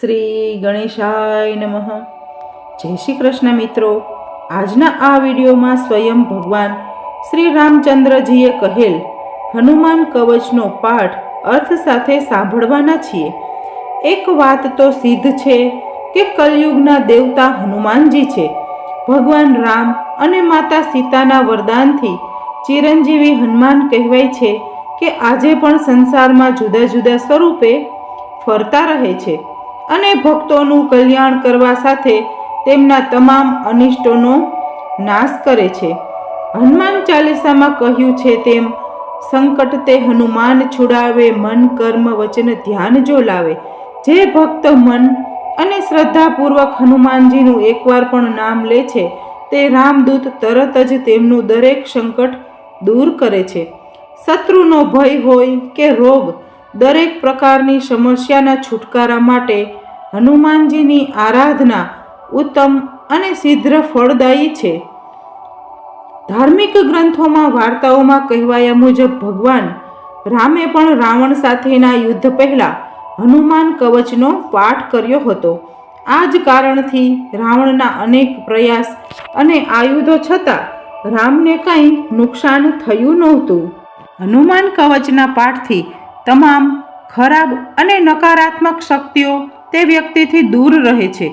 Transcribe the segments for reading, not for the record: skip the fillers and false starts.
શ્રી ગણેશાય નમઃ. જય શ્રી કૃષ્ણ મિત્રો. આજના આ વિડીયોમાં સ્વયં ભગવાન શ્રી રામચંદ્રજીએ કહેલ હનુમાન કવચનો પાઠ અર્થ સાથે સાંભળવાના છીએ. એક વાત તો સિદ્ધ છે કે કલયુગના દેવતા હનુમાનજી છે. ભગવાન રામ અને માતા સીતાના વરદાનથી ચિરંજીવી હનુમાન કહેવાય છે કે આજે પણ સંસારમાં જુદા જુદા સ્વરૂપે ફરતા રહે છે અને ભક્તોનું કલ્યાણ કરવા સાથે તેમના તમામ અનિષ્ટોનો નાશ કરે છે. હનુમાન ચાલીસામાં કહ્યું છે તેમ સંકટ તે હનુમાન છુડાવે, મન કર્મ વચન ધ્યાન જો લાવે. જે ભક્ત મન અને શ્રદ્ધાપૂર્વક હનુમાનજીનું એકવાર પણ નામ લે છે તે રામદૂત તરત જ તેમનું દરેક સંકટ દૂર કરે છે. શત્રુનો ભય હોય કે રોગ, દરેક પ્રકારની સમસ્યાના છુટકારા માટે હનુમાનજીની આરાધના ઉત્તમ અને શીઘ્ર ફળદાયી છે. ધાર્મિક ગ્રંથોમાં વાર્તાઓમાં કહેવાયા મુજબ ભગવાન રામે પણ રાવણ સાથેના યુદ્ધ પહેલા હનુમાન કવચનો પાઠ કર્યો હતો. આ જ કારણથી રાવણના અનેક પ્રયાસ અને આયુધો છતાં રામને કંઈ નુકસાન થયું નહોતું. હનુમાન કવચના પાઠથી તમામ ખરાબ અને નકારાત્મક શક્તિઓ તે વ્યક્તિથી દૂર રહે છે.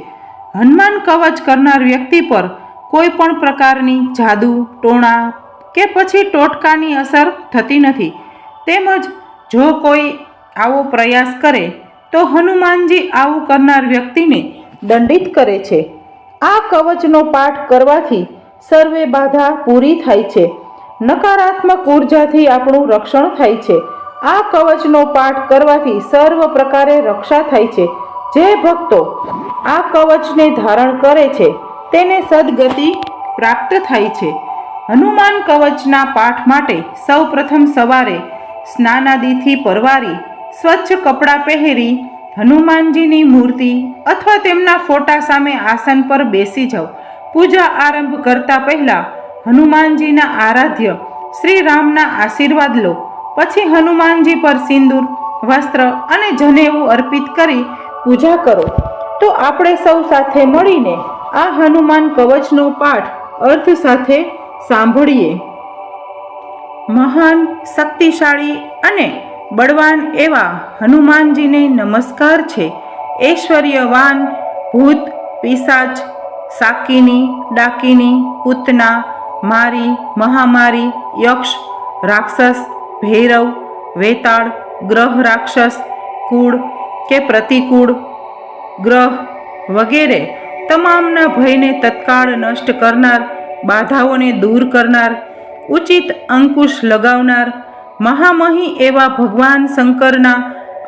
હનુમાન કવચ કરનાર વ્યક્તિ પર કોઈ પણ પ્રકારની જાદુ, ટોણા કે પછી ટોટકાની અસર થતી નથી. તેમજ જો કોઈ આવો પ્રયાસ કરે તો હનુમાનજી આવું કરનાર વ્યક્તિને દંડિત કરે છે. આ કવચનો પાઠ કરવાથી સર્વે બાધા પૂરી થાય છે. નકારાત્મક ઉર્જાથી આપણું રક્ષણ થાય છે. આ કવચનો પાઠ કરવાથી સર્વ પ્રકારે રક્ષા થાય છે. જે ભક્તો આ કવચને ધારણ કરે છે તેને સદગતિ પ્રાપ્ત થાય છે. હનુમાન કવચના પાઠ માટે સૌ પ્રથમ સવારે સ્નાનાદિથી પરવારી સ્વચ્છ કપડાં પહેરી હનુમાનજીની મૂર્તિ અથવા તેમના ફોટા સામે આસન પર બેસી જાઓ. પૂજા આરંભ કરતા પહેલા હનુમાનજીના આરાધ્ય શ્રી રામના આશીર્વાદ લો. પછી હનુમાનજી પર સિંદૂર, વસ્ત્ર અને જનેવું અર્પિત કરી પૂજા કરો. તો આપણે સૌ સાથે મળીને આ હનુમાન કવચનો પાઠ અર્થ સાથે સાંભળીએ. મહાન, શક્તિશાળી અને બળવાન એવા હનુમાનજીને નમસ્કાર છે. ઐશ્વર્યવાન ભૂત, પિશાચ, શાકિની, ડાકિની, પૂતના, મારી, મહામારી, યક્ષ, રાક્ષસ, ભૈરવ, વેતાળ, ગ્રહ રાક્ષસ, કૂળ કે પ્રતિકૂળ ગ્રહ વગેરે તમામના ભયને તત્કાળ નષ્ટ કરનાર, બાધાઓને દૂર કરનાર, ઉચિત અંકુશ લગાવનાર, મહામહી એવા ભગવાન શંકરના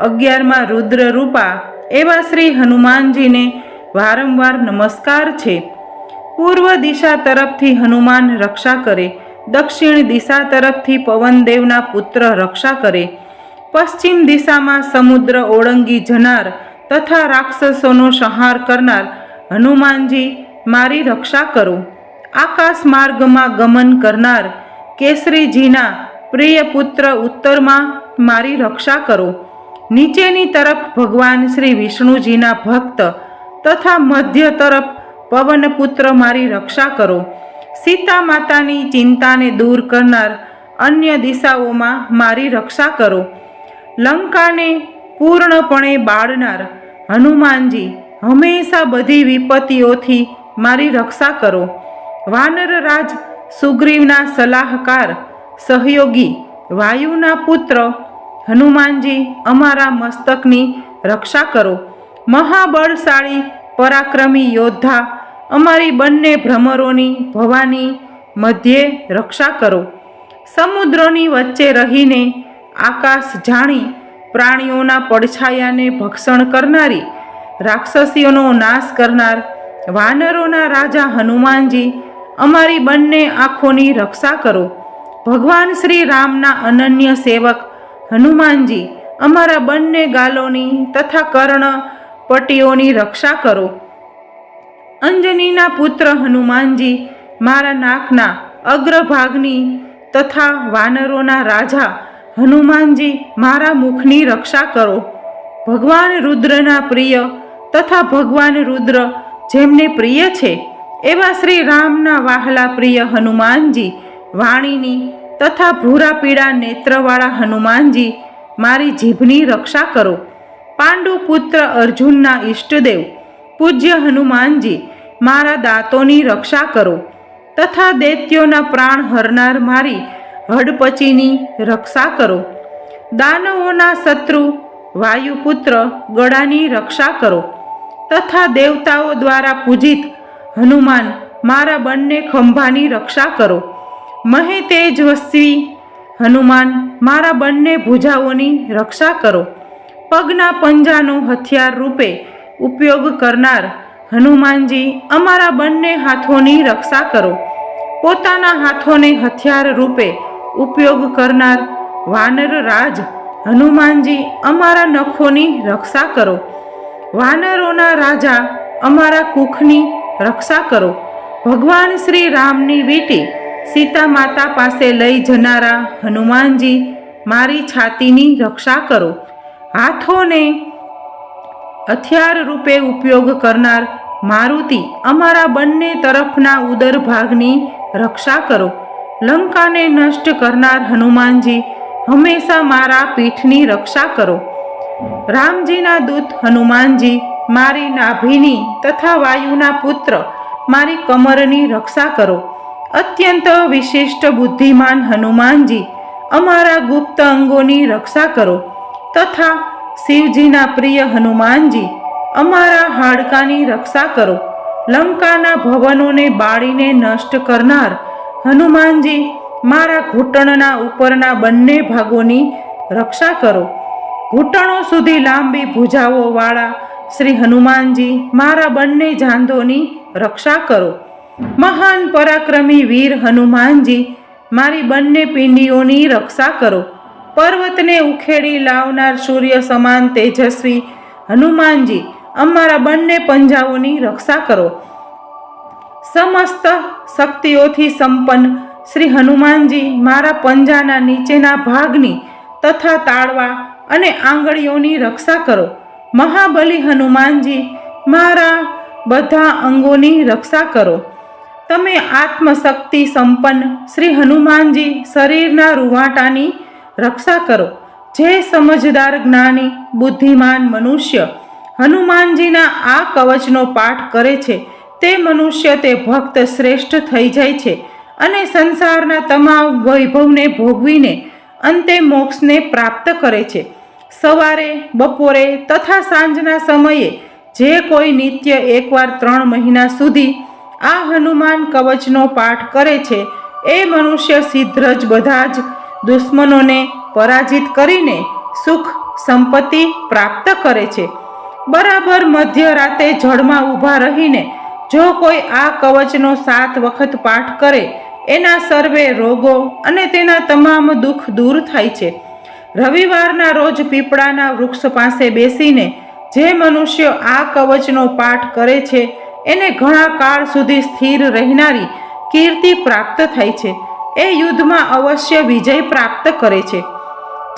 11મા રુદ્ર રૂપા એવા શ્રી હનુમાનજીને વારંવાર નમસ્કાર છે. પૂર્વ દિશા તરફથી હનુમાન રક્ષા કરે, દક્ષિણ દિશા તરફથી પવનદેવના પુત્ર રક્ષા કરે, પશ્ચિમ દિશામાં સમુદ્ર ઓળંગી જનાર તથા રાક્ષસોનો સંહાર કરનાર હનુમાનજી મારી રક્ષા કરો. આકાશ માર્ગમાં ગમન કરનાર કેસરીજીના પ્રિય પુત્ર ઉત્તરમાં મારી રક્ષા કરો. નીચેની તરફ ભગવાન શ્રી વિષ્ણુજીના ભક્ત તથા મધ્ય તરફ પવનપુત્ર મારી રક્ષા કરો. સીતા માતાની ચિંતાને દૂર કરનાર અન્ય દિશાઓમાં મારી રક્ષા કરો. લંકાને પૂર્ણપણે બાળનાર હનુમાનજી હંમેશા બધી વિપત્તિઓથી મારી રક્ષા કરો. વાનર રાજ સુગ્રીવના સલાહકાર, સહયોગી, વાયુના પુત્ર હનુમાનજી અમારા મસ્તકની રક્ષા કરો. મહાબળશાળી પરાક્રમી યોદ્ધા અમારી બંને ભ્રમરોની ભવાની મધ્યે રક્ષા કરો. સમુદ્રોની વચ્ચે રહીને આકાશ જાણી પ્રાણીઓના પડછાયાને ભક્ષણ કરનારી, રાક્ષસીઓનો નાશ કરનાર વાનરોના રાજા હનુમાનજી અમારી બંને આંખોની રક્ષા કરો. ભગવાન શ્રી રામના અનન્ય સેવક હનુમાનજી અમારા બંને ગાલોની તથા કર્ણ પટ્ટીઓની રક્ષા કરો. અંજનીના પુત્ર હનુમાનજી મારા નાકના અગ્રભાગની તથા વાનરોના રાજા હનુમાનજી મારા મુખની રક્ષા કરો. ભગવાન રુદ્રના પ્રિય તથા ભગવાન રુદ્ર જેમને પ્રિય છે એવા શ્રી રામના વહાલા પ્રિય હનુમાનજી, વાણીની તથા ભૂરા પીળા નેત્રવાળા હનુમાનજી, મારી જીભની રક્ષા કરો. પાંડુ પુત્ર અર્જુનના ઈષ્ટદેવ પૂજ્ય હનુમાનજી, મારા દાંતોની રક્ષા કરો. તથા દૈત્યોના પ્રાણ હરનાર મારી હડપચીની રક્ષા કરો. દાનવોના શત્રુ વાયુપુત્ર ગળાની રક્ષા કરો. તથા દેવતાઓ દ્વારા પૂજિત હનુમાન, મારા બંને ખંભાની રક્ષા કરો. મહે તેજસ્વી હનુમાન, મારા બંને ભુજાઓની રક્ષા કરો. પગના પંજાનો હથિયાર રૂપે ઉપયોગ કરનાર હનુમાનજી, અમારા બંને હાથોની રક્ષા કરો. પોતાના હાથોને હથિયાર રૂપે ઉપયોગ કરનાર વાનર રાજ હનુમાનજી, અમારા નખોની રક્ષા કરો. વાનરોના રાજા, અમારા કુખની રક્ષા કરો. ભગવાન શ્રી રામની વીંટી સીતા માતા પાસે લઈ જનારા હનુમાનજી, મારી છાતીની રક્ષા કરો. હાથોને હથિયાર રૂપે ઉપયોગ કરનાર મારુતિ, અમારા બંને તરફના ઉદર ભાગની રક્ષા કરો. લંકાને નષ્ટ કરનાર હનુમાનજી, હંમેશા મારા પીઠની રક્ષા કરો. રામજીના દૂત હનુમાનજી, મારી નાભિની તથા વાયુના પુત્ર મારી કમરની રક્ષા કરો. અત્યંત વિશિષ્ટ બુદ્ધિમાન હનુમાનજી, અમારા ગુપ્ત અંગોની રક્ષા કરો. તથા શિવજીના પ્રિય હનુમાનજી, અમારા હાડકાની રક્ષા કરો. લંકાના ભવનોને બાળીને નષ્ટ કરનાર હનુમાનજી, મારા ઘૂંટણના ઉપરના બંને ભાગોની રક્ષા કરો. ઘૂંટણો સુધી લાંબી ભુજાઓ વાળા શ્રી હનુમાનજી, મારા બંને જાંઘોની રક્ષા કરો. મહાન પરાક્રમી વીર હનુમાનજી, મારી બંને પિંડીઓની રક્ષા કરો. પર્વતને ઉખેડી લાવનાર સૂર્ય સમાન તેજસ્વી હનુમાનજી, અમારા બંને પંજાઓની રક્ષા કરો. સમસ્ત શક્તિઓથી સંપન્ન શ્રી હનુમાનજી, મારા પંજાના નીચેના ભાગની તથા તાળવા અને આંગળીઓની રક્ષા કરો. મહાબલી હનુમાનજી, મારા બધા અંગોની રક્ષા કરો. તમે આત્મશક્તિ સંપન્ન શ્રી હનુમાનજી, શરીરના રૂવાટાની રક્ષા કરો. જે સમજદાર જ્ઞાની બુદ્ધિમાન મનુષ્ય હનુમાનજીના આ કવચનો પાઠ કરે છે તે મનુષ્ય તે ભક્ત શ્રેષ્ઠ થઈ જાય છે અને સંસારના તમામ વૈભવને ભોગવીને અંતે મોક્ષને પ્રાપ્ત કરે છે. સવારે, બપોરે તથા સાંજના સમયે જે કોઈ નિત્ય એકવાર 3 મહિના સુધી આ હનુમાન કવચનો પાઠ કરે છે એ મનુષ્ય શીઘ્ર જ બધા જ દુશ્મનોને પરાજિત કરીને સુખ સંપત્તિ પ્રાપ્ત કરે છે. બરાબર મધ્યરાતે જળમાં ઊભા રહીને જો કોઈ આ કવચનો 7 વખત પાઠ કરે એના સર્વે રોગો અને તેના તમામ દુઃખ દૂર થાય છે. રવિવારના રોજ પીપળાના વૃક્ષ પાસે બેસીને જે મનુષ્ય આ કવચનો પાઠ કરે છે એને ઘણા કાળ સુધી સ્થિર રહેનારી કીર્તિ પ્રાપ્ત થાય છે. એ યુદ્ધમાં અવશ્ય વિજય પ્રાપ્ત કરે છે.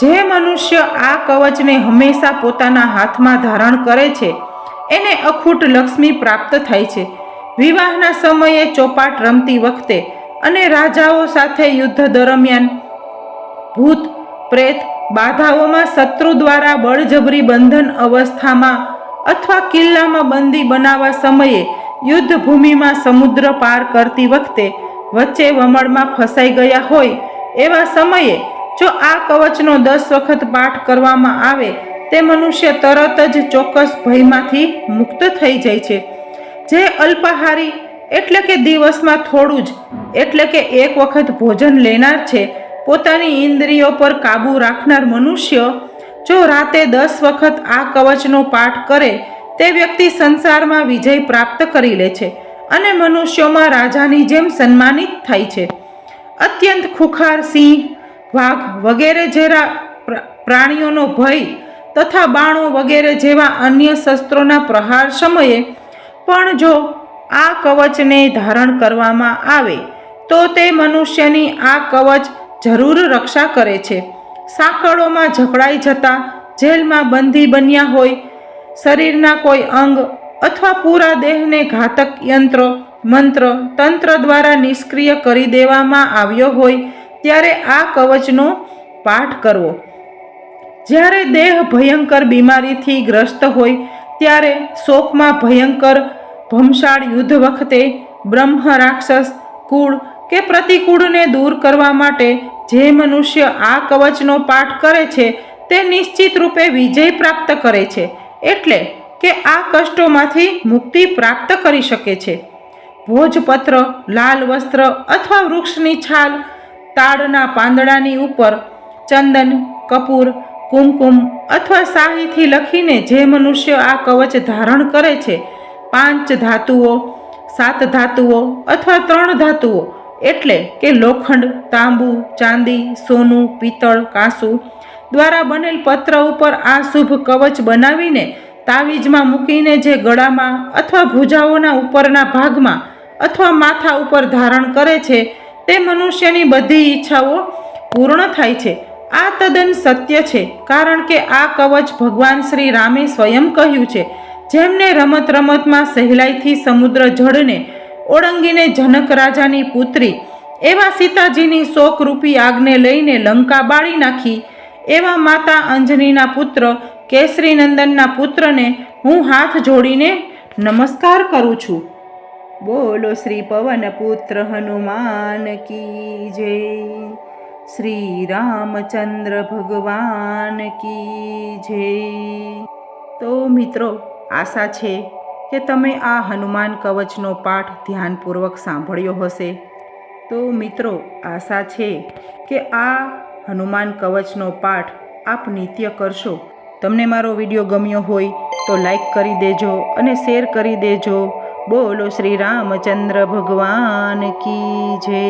જે મનુષ્ય આ કવચને હંમેશા પોતાના હાથમાં ધારણ કરે છે એને અખૂટ લક્ષ્મી પ્રાપ્ત થાય છે. વિવાહના સમયે ચોપાટ રમતી વખતે અને રાજાઓ સાથે યુદ્ધ દરમિયાન ભૂત પ્રેત બાધાઓમાં શત્રુ દ્વારા બળજબરી બંધન અવસ્થામાં અથવા કિલ્લામાં બંદી બનાવવા સમયે યુદ્ધ ભૂમિમાં સમુદ્ર પાર કરતી વખતે વચ્ચે વમળમાં ફસાઈ ગયા હોય એવા સમયે જો આ કવચનો 10 વખત પાઠ કરવામાં આવે તે મનુષ્ય તરત જ ચોક્કસ ભયમાંથી મુક્ત થઈ જાય છે. જે અલ્પાહારી એટલે કે દિવસમાં થોડું જ એટલે કે 1 વખત ભોજન લેનાર છે, પોતાની ઇન્દ્રિયો પર કાબૂ રાખનાર મનુષ્ય જો રાતે 10 વખત આ કવચનો પાઠ કરે તે વ્યક્તિ સંસારમાં વિજય પ્રાપ્ત કરી લે છે અને મનુષ્યોમાં રાજાની જેમ સન્માનિત થાય છે. અત્યંત ખુખાર સિંહ, વાઘ વગેરે જેવા પ્રાણીઓનો ભય તથા બાણો વગેરે જેવા અન્ય શસ્ત્રોના પ્રહાર સમયે પણ જો આ કવચને ધારણ કરવામાં આવે તો તે મનુષ્યની આ કવચ જરૂર રક્ષા કરે છે. સાંકળોમાં જકડાઈ જતા જેલમાં બંધી બન્યા હોય, શરીરના કોઈ અંગ અથવા પૂરા દેહને ઘાતક યંત્ર, મંત્ર, તંત્ર દ્વારા નિષ્ક્રિય કરી દેવામાં આવ્યો હોય ત્યારે આ કવચનો પાઠ કરવો. જ્યારે દેહ ભયંકર બીમારીથી ગ્રસ્ત હોય ત્યારે શોકમાં ભયંકર ભમસાળ યુદ્ધ વખતે બ્રહ્મ રાક્ષસ કુળ કે પ્રતિકૂળને દૂર કરવા માટે જે મનુષ્ય આ કવચનો પાઠ કરે છે તે નિશ્ચિત રૂપે વિજય પ્રાપ્ત કરે છે, એટલે કે આ કષ્ટોમાંથી મુક્તિ પ્રાપ્ત કરી શકે છે. ભોજપત્ર, લાલ વસ્ત્ર અથવા વૃક્ષની છાલ, તાડના પાંદડાની ઉપર ચંદન, કપૂર, કુમકુમ અથવા શાહીથી લખીને જે મનુષ્ય આ કવચ ધારણ કરે છે, 5 ધાતુઓ, 7 ધાતુઓ અથવા 3 ધાતુઓ એટલે કે લોખંડ, તાંબુ, ચાંદી, સોનું, પિત્તળ, કાંસુ દ્વારા બનેલ પત્ર ઉપર આ શુભ કવચ બનાવીને તાવીજમાં મૂકીને જે ગળામાં અથવા ભુજાઓના ઉપરના ભાગમાં અથવા માથા ઉપર ધારણ કરે છે તે મનુષ્યની બધી ઈચ્છાઓ પૂર્ણ થાય છે. આ તદ્દન સત્ય છે, કારણ કે આ કવચ ભગવાન શ્રી રામે સ્વયં કહ્યું છે. જેમને રમત રમતમાં સહેલાઈથી સમુદ્ર જળને ઓળંગીને જનક રાજાની પુત્રી એવા સીતાજીની શોકરૂપી આગને લઈને લંકા બાળી નાખી, એવા માતા અંજનીના પુત્ર કેસરીનંદનના પુત્રને હું હાથ જોડીને નમસ્કાર કરું છું. બોલો શ્રી પવન પુત્ર હનુમાન કી જય. શ્રી રામચંદ્ર ભગવાન કી જય. તો મિત્રો, આશા છે કે તમે આ હનુમાન કવચનો પાઠ ધ્યાનપૂર્વક સાંભળ્યો હશે. તો મિત્રો, આશા છે કે આ હનુમાન કવચનો પાઠ આપ નિત્ય કરશો. તમને મારો વિડીયો ગમ્યો હોય તો લાઈક કરી દેજો અને શેર કરી દેજો. બોલો શ્રી રામચંદ્ર ભગવાન કી જય.